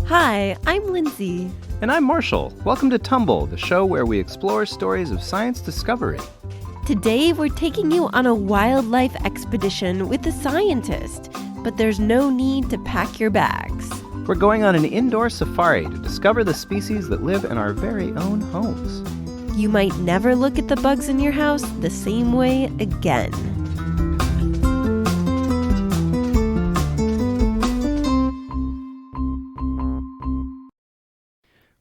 Hi, I'm Lindsay. And I'm Marshall. Welcome to Tumble, the show where we explore stories of science discovery. Today, we're taking you on a wildlife expedition with a scientist, but there's no need to pack your bags. We're going on an indoor safari to discover the species that live in our very own homes. You might never look at the bugs in your house the same way again.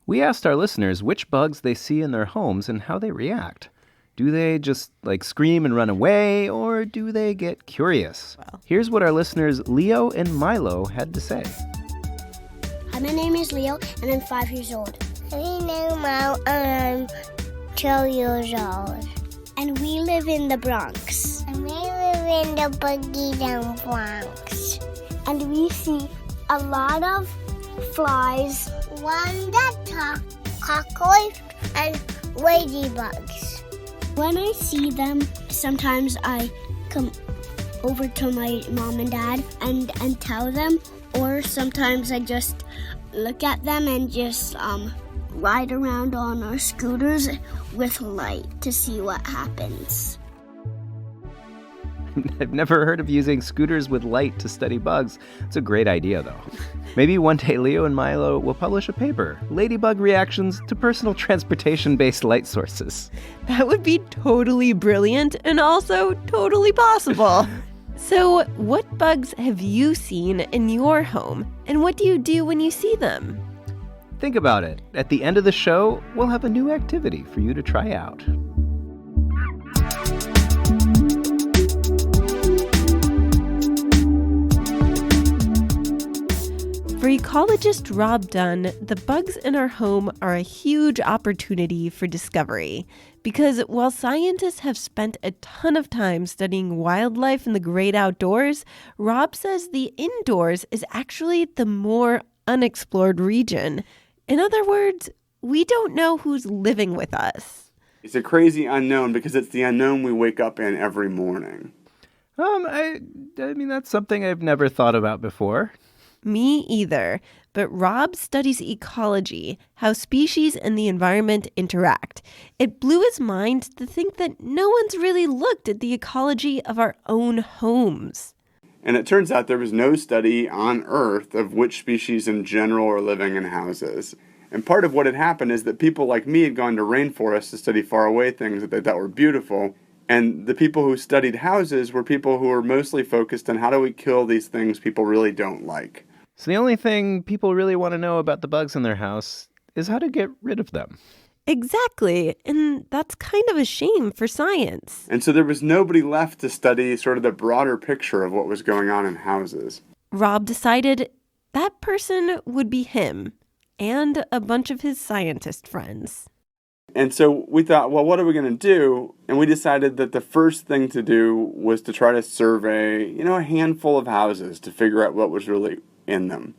We asked our listeners which bugs they see in their homes and how they react. Do they just, scream and run away, or do they get curious? Here's what our listeners Leo and Milo had to say. Hi, my name is Leo, and I'm 5 years old. My name is Milo, and I'm 2 years old. And we live in the Bronx. And we live in the Boogie Down Bronx. And we see a lot of flies, one that talk, cockroach, and ladybugs. When I see them, sometimes I come over to my mom and dad and tell them, or sometimes I just look at them and just ride around on our scooters with light to see what happens. I've never heard of using scooters with light to study bugs. It's a great idea, though. Maybe one day Leo and Milo will publish a paper, Ladybug Reactions to Personal Transportation-Based Light Sources. That would be totally brilliant and also totally possible. So, what bugs have you seen in your home, and what do you do when you see them? Think about it. At the end of the show, we'll have a new activity for you to try out. For ecologist Rob Dunn, the bugs in our home are a huge opportunity for discovery. Because while scientists have spent a ton of time studying wildlife in the great outdoors, Rob says the indoors is actually the more unexplored region. In other words, we don't know who's living with us. It's a crazy unknown because it's the unknown we wake up in every morning. I mean, that's something I've never thought about before. Me either, but Rob studies ecology, how species and the environment interact. It blew his mind to think that no one's really looked at the ecology of our own homes. And it turns out there was no study on Earth of which species in general are living in houses. And part of what had happened is that people like me had gone to rainforests to study faraway things that they thought were beautiful. And the people who studied houses were people who were mostly focused on how do we kill these things people really don't like. So the only thing people really want to know about the bugs in their house is how to get rid of them. Exactly. And that's kind of a shame for science. And so there was nobody left to study sort of the broader picture of what was going on in houses. Rob decided that person would be him and a bunch of his scientist friends. And so we thought, well, what are we going to do? And we decided that the first thing to do was to try to survey, a handful of houses to figure out what was really in them.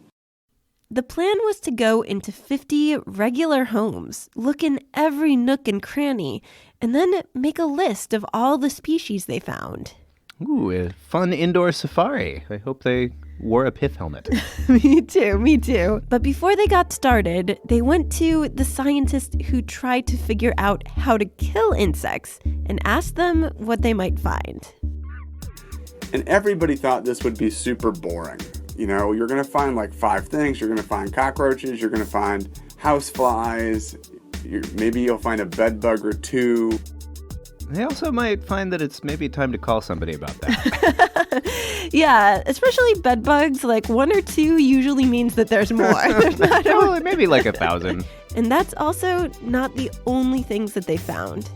The plan was to go into 50 regular homes, look in every nook and cranny, and then make a list of all the species they found. Ooh, a fun indoor safari. I hope they wore a pith helmet. Me too. But before they got started, they went to the scientist who tried to figure out how to kill insects and asked them what they might find. And everybody thought this would be super boring. You're going to find 5 things. You're going to find cockroaches. You're going to find houseflies. Maybe you'll find a bed bug or 2. They also might find that it's maybe time to call somebody about that. Yeah, especially bed bugs. 1 or 2 usually means that there's more. Well, maybe 1,000. And that's also not the only things that they found.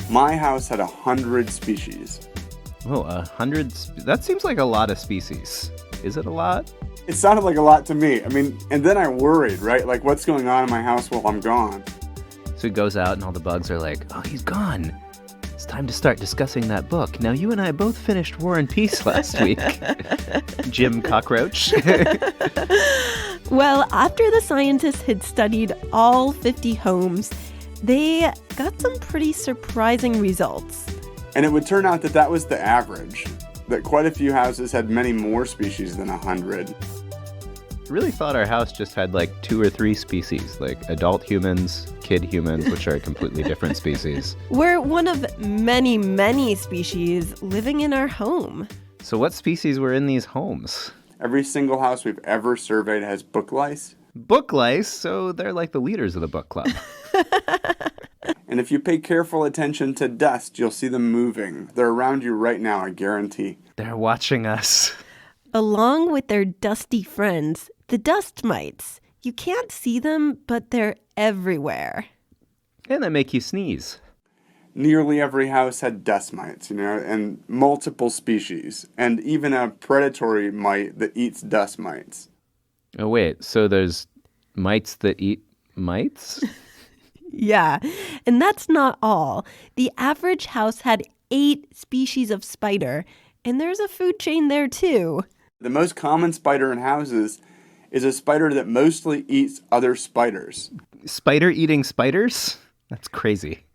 My house had 100 species. Oh, 100? That seems like a lot of species. Is it a lot? It sounded like a lot to me. And then I worried, right? What's going on in my house while I'm gone? So he goes out and all the bugs are like, oh, he's gone. It's time to start discussing that book. Now, you and I both finished War and Peace last week. Jim Cockroach. Well, after the scientists had studied all 50 homes, they got some pretty surprising results. And it would turn out that that was the average, that quite a few houses had many more species than 100. really thought our house just had like 2 or 3 species, like adult humans, kid humans, which are a completely different species. We're one of many, many species living in our home. So what species were in these homes? Every single house we've ever surveyed has book lice. Book lice, so they're like the leaders of the book club. And if you pay careful attention to dust, you'll see them moving. They're around you right now, I guarantee. They're watching us. Along with their dusty friends, the dust mites. You can't see them, but they're everywhere. And they make you sneeze. Nearly every house had dust mites, and multiple species, and even a predatory mite that eats dust mites. Oh, wait, so there's mites that eat mites? Yeah, and that's not all. The average house had 8 species of spider, and there's a food chain there too. The most common spider in houses is a spider that mostly eats other spiders. Spider eating spiders? That's crazy.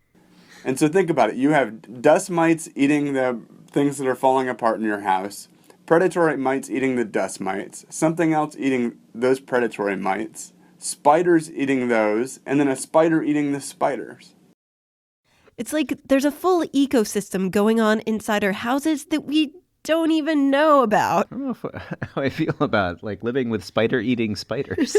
And so think about it. You have dust mites eating the things that are falling apart in your house, predatory mites eating the dust mites, something else eating those predatory mites, spiders eating those, and then a spider eating the spiders. It's like there's a full ecosystem going on inside our houses that we don't even know about. I don't know how I feel about like living with spider-eating spiders.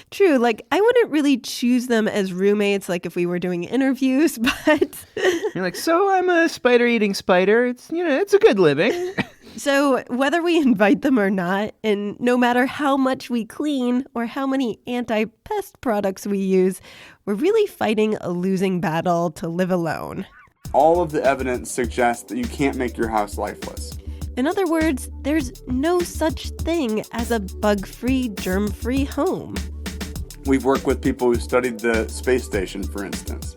True, like I wouldn't really choose them as roommates like if we were doing interviews, but... You're like, so I'm a spider-eating spider. It's a good living. So whether we invite them or not, and no matter how much we clean or how many anti-pest products we use, we're really fighting a losing battle to live alone. All of the evidence suggests that you can't make your house lifeless. In other words, there's no such thing as a bug-free, germ-free home. We've worked with people who studied the space station, for instance.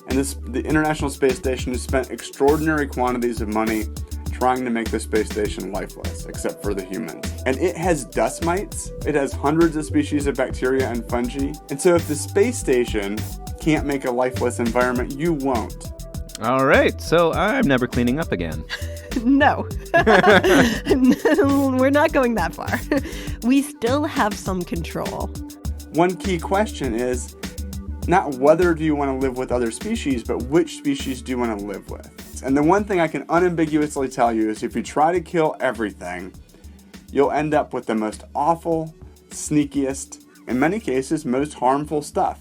And the International Space Station has spent extraordinary quantities of money trying to make the space station lifeless, except for the humans. And it has dust mites. It has hundreds of species of bacteria and fungi. And so if the space station can't make a lifeless environment, you won't. All right, so I'm never cleaning up again. No. We're not going that far. We still have some control. One key question is not whether do you want to live with other species, but which species do you want to live with? And the one thing I can unambiguously tell you is if you try to kill everything, you'll end up with the most awful, sneakiest, in many cases, most harmful stuff.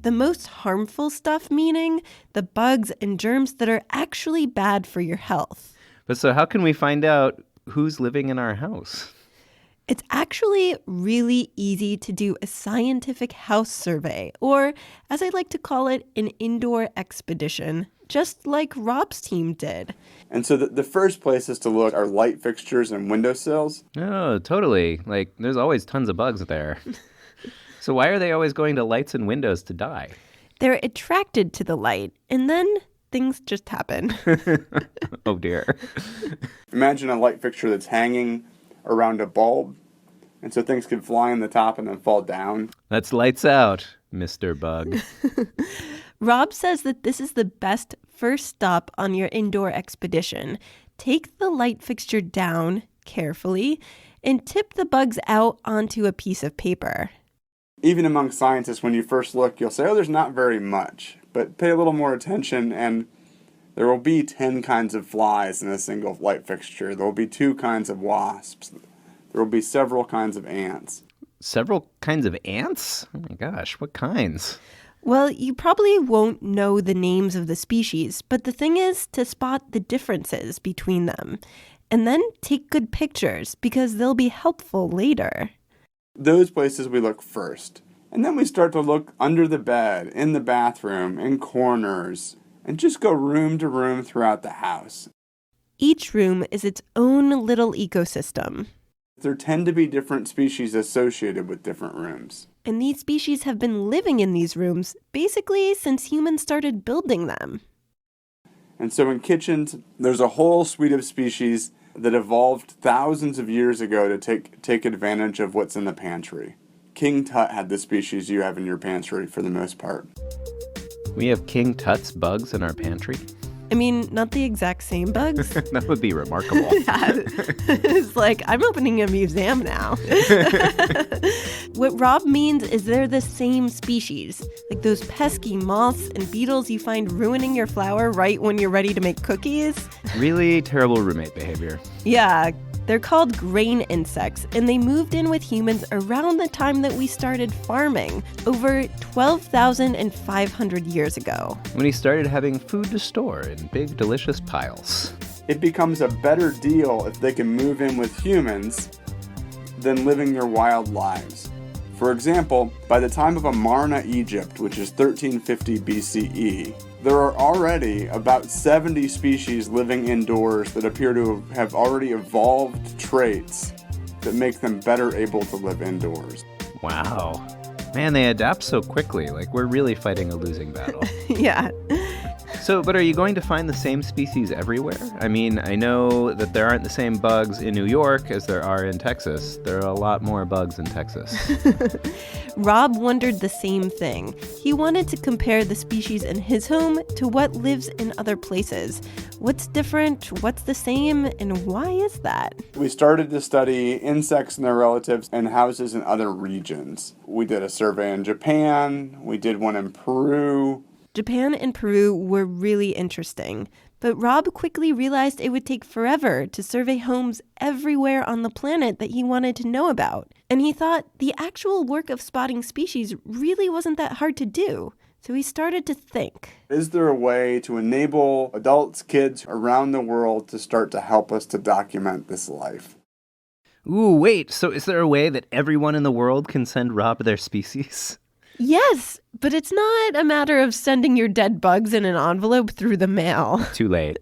The most harmful stuff meaning the bugs and germs that are actually bad for your health. But so how can we find out who's living in our house? It's actually really easy to do a scientific house survey, or as I like to call it, an indoor expedition, just like Rob's team did. And so the first places to look are light fixtures and windowsills. Oh, totally. Like, there's always tons of bugs there. So why are they always going to lights and windows to die? They're attracted to the light, and then things just happen. Oh, dear. Imagine a light fixture that's hanging around a bulb, and so things could fly on the top and then fall down. That's lights out, Mr. Bug. Rob says that this is the best first stop on your indoor expedition. Take the light fixture down carefully and tip the bugs out onto a piece of paper. Even among scientists, when you first look, you'll say, oh, there's not very much. But pay a little more attention, and there will be 10 kinds of flies in a single light fixture. There will be 2 kinds of wasps. There will be several kinds of ants. Several kinds of ants? Oh my gosh, what kinds? Well, you probably won't know the names of the species, but the thing is to spot the differences between them. And then take good pictures, because they'll be helpful later. Those places we look first. And then we start to look under the bed, in the bathroom, in corners, and just go room to room throughout the house. Each room is its own little ecosystem. There tend to be different species associated with different rooms. And these species have been living in these rooms basically since humans started building them. And so in kitchens, there's a whole suite of species that evolved thousands of years ago to take advantage of what's in the pantry. King Tut had the species you have in your pantry for the most part. We have King Tut's bugs in our pantry? I mean, not the exact same bugs. That would be remarkable. Yeah. It's like, I'm opening a museum now. What Rob means is they're the same species, like those pesky moths and beetles you find ruining your flour right when you're ready to make cookies. Really terrible roommate behavior. Yeah, they're called grain insects, and they moved in with humans around the time that we started farming, over 12,500 years ago. When he started having food to store in big, delicious piles. It becomes a better deal if they can move in with humans than living their wild lives. For example, by the time of Amarna, Egypt, which is 1350 BCE, there are already about 70 species living indoors that appear to have already evolved traits that make them better able to live indoors. Wow. Man, they adapt so quickly. Like, we're really fighting a losing battle. Yeah. So, but are you going to find the same species everywhere? I mean, I know that there aren't the same bugs in New York as there are in Texas. There are a lot more bugs in Texas. Rob wondered the same thing. He wanted to compare the species in his home to what lives in other places. What's different? What's the same? And why is that? We started to study insects and their relatives in houses in other regions. We did a survey in Japan. We did one in Peru. Japan and Peru were really interesting, but Rob quickly realized it would take forever to survey homes everywhere on the planet that he wanted to know about. And he thought the actual work of spotting species really wasn't that hard to do. So he started to think. Is there a way to enable adults, kids around the world to start to help us to document this life? Ooh, wait, so is there a way that everyone in the world can send Rob their species? Yes, but it's not a matter of sending your dead bugs in an envelope through the mail. Too late.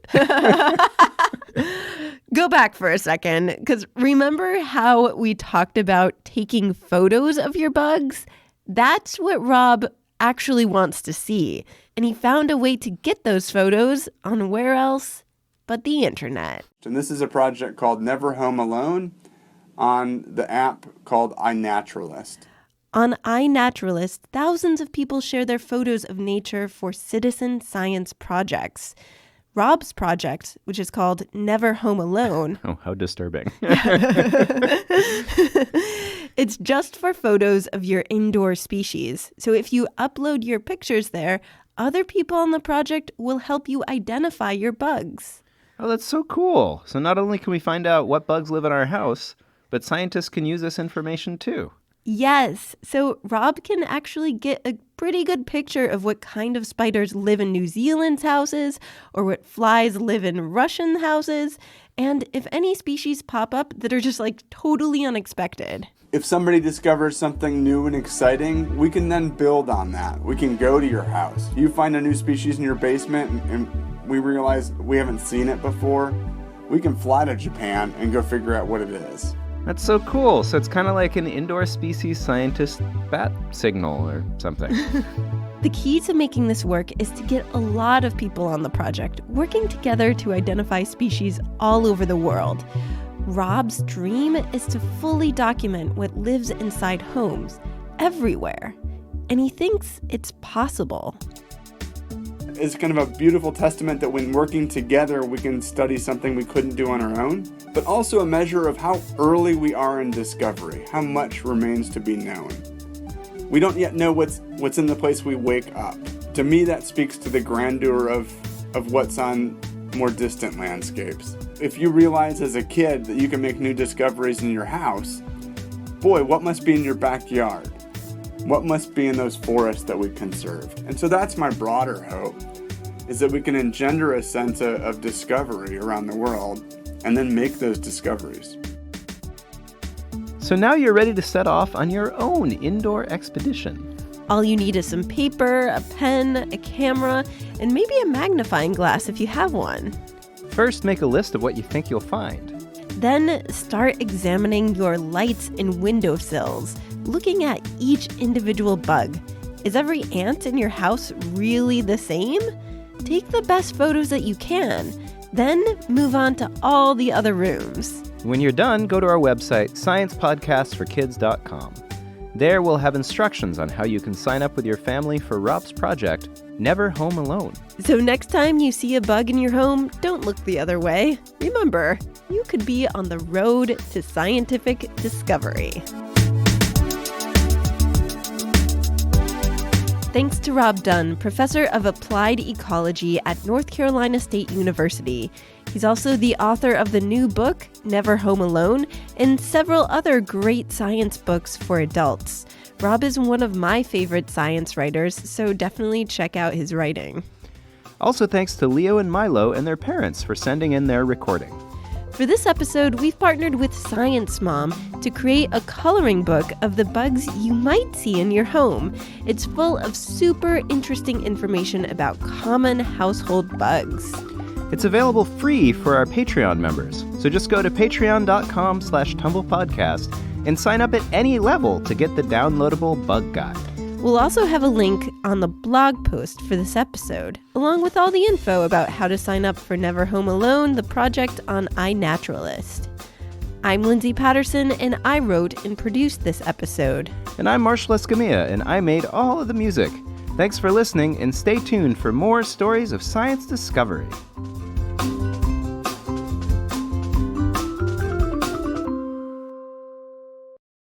Go back for a second, because remember how we talked about taking photos of your bugs? That's what Rob actually wants to see. And he found a way to get those photos on where else but the internet. And this is a project called Never Home Alone on the app called iNaturalist. On iNaturalist, thousands of people share their photos of nature for citizen science projects. Rob's project, which is called Never Home Alone. Oh, how disturbing. It's just for photos of your indoor species. So if you upload your pictures there, other people on the project will help you identify your bugs. Oh, that's so cool. So not only can we find out what bugs live in our house, but scientists can use this information too. Yes. So Rob can actually get a pretty good picture of what kind of spiders live in New Zealand's houses or what flies live in Russian houses, and if any species pop up that are just like totally unexpected. If somebody discovers something new and exciting, we can then build on that. We can go to your house. You find a new species in your basement and we realize we haven't seen it before. We can fly to Japan and go figure out what it is. That's so cool. So it's kind of like an indoor species scientist bat signal or something. The key to making this work is to get a lot of people on the project, working together to identify species all over the world. Rob's dream is to fully document what lives inside homes, everywhere. And he thinks it's possible. It's kind of a beautiful testament that when working together, we can study something we couldn't do on our own, but also a measure of how early we are in discovery, how much remains to be known. We don't yet know what's in the place we wake up. To me, that speaks to the grandeur of what's on more distant landscapes. If you realize as a kid that you can make new discoveries in your house, boy, what must be in your backyard? What must be in those forests that we conserved? And so that's my broader hope, is that we can engender a sense of discovery around the world and then make those discoveries. So now you're ready to set off on your own indoor expedition. All you need is some paper, a pen, a camera, and maybe a magnifying glass if you have one. First, make a list of what you think you'll find. Then start examining your lights and windowsills, looking at each individual bug. Is every ant in your house really the same? Take the best photos that you can, then move on to all the other rooms. When you're done, go to our website, sciencepodcastforkids.com. There we'll have instructions on how you can sign up with your family for Rob's project Never Home Alone. So next time you see a bug in your home, don't look the other way. Remember, you could be on the road to scientific discovery. Thanks to Rob Dunn, professor of applied ecology at North Carolina State University. He's also the author of the new book, Never Home Alone, and several other great science books for adults. Rob is one of my favorite science writers, so definitely check out his writing. Also thanks to Leo and Milo and their parents for sending in their recording. For this episode, we've partnered with Science Mom to create a coloring book of the bugs you might see in your home. It's full of super interesting information about common household bugs. It's available free for our Patreon members. So just go to patreon.com/tumblepodcast and sign up at any level to get the downloadable bug guide. We'll also have a link on the blog post for this episode, along with all the info about how to sign up for Never Home Alone, the project on iNaturalist. I'm Lindsay Patterson, and I wrote and produced this episode. And I'm Marshall Escamilla, and I made all of the music. Thanks for listening, and stay tuned for more stories of science discovery.